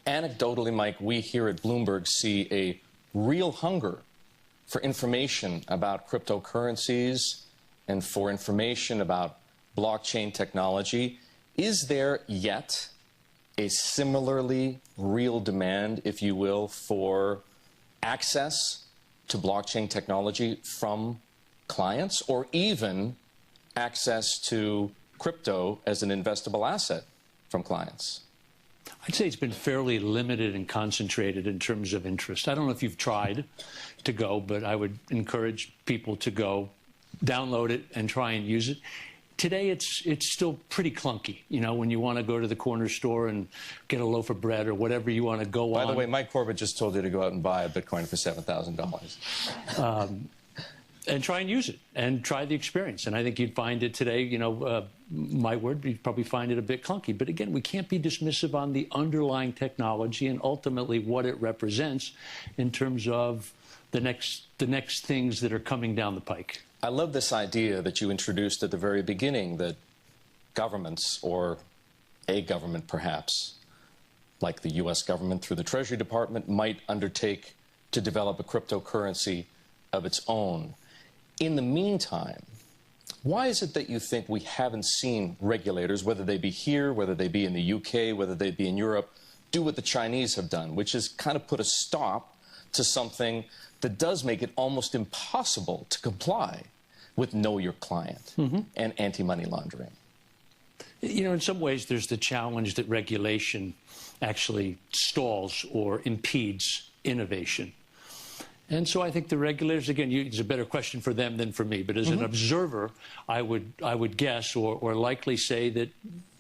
Anecdotally, Mike, we here at Bloomberg see a real hunger for information about cryptocurrencies and for information about blockchain technology. Is there yet a similarly real demand, if you will, for access to blockchain technology from clients, or even access to crypto as an investable asset from clients? I'd say it's been fairly limited and concentrated in terms of interest. I don't know if you've tried to go, but I would encourage people to go, download it, and try and use it. Today, it's still pretty clunky. You know, when you want to go to the corner store and get a loaf of bread or whatever you want to go on. By the way, Mike Corbat just told you to go out and buy a Bitcoin for $7,000. And try and use it and try the experience. And I think you'd find it today, you know, my word, you'd probably find it a bit clunky. But again, we can't be dismissive on the underlying technology and ultimately what it represents in terms of the next things that are coming down the pike. I love this idea that you introduced at the very beginning, that governments, or a government perhaps, like the U.S. government through the Treasury Department, might undertake to develop a cryptocurrency of its own. In the meantime, why is it that you think we haven't seen regulators, whether they be here, whether they be in the UK, whether they be in Europe, do what the Chinese have done, which is kind of put a stop to something that does make it almost impossible to comply with Know Your Client and anti-money laundering? You know, in some ways, there's the challenge that regulation actually stalls or impedes innovation. And so I think the regulators, again, it's a better question for them than for me, but as an observer, I would guess or likely say that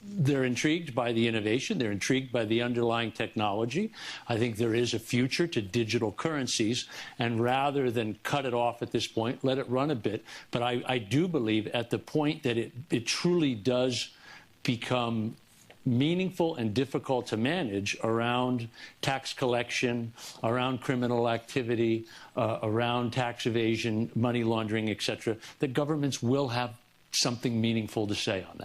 they're intrigued by the innovation. They're intrigued by the underlying technology. I think there is a future to digital currencies, and rather than cut it off at this point, let it run a bit. But I do believe at the point that it truly does become meaningful and difficult to manage around tax collection, around criminal activity, around tax evasion, money laundering, etc., that governments will have something meaningful to say on that.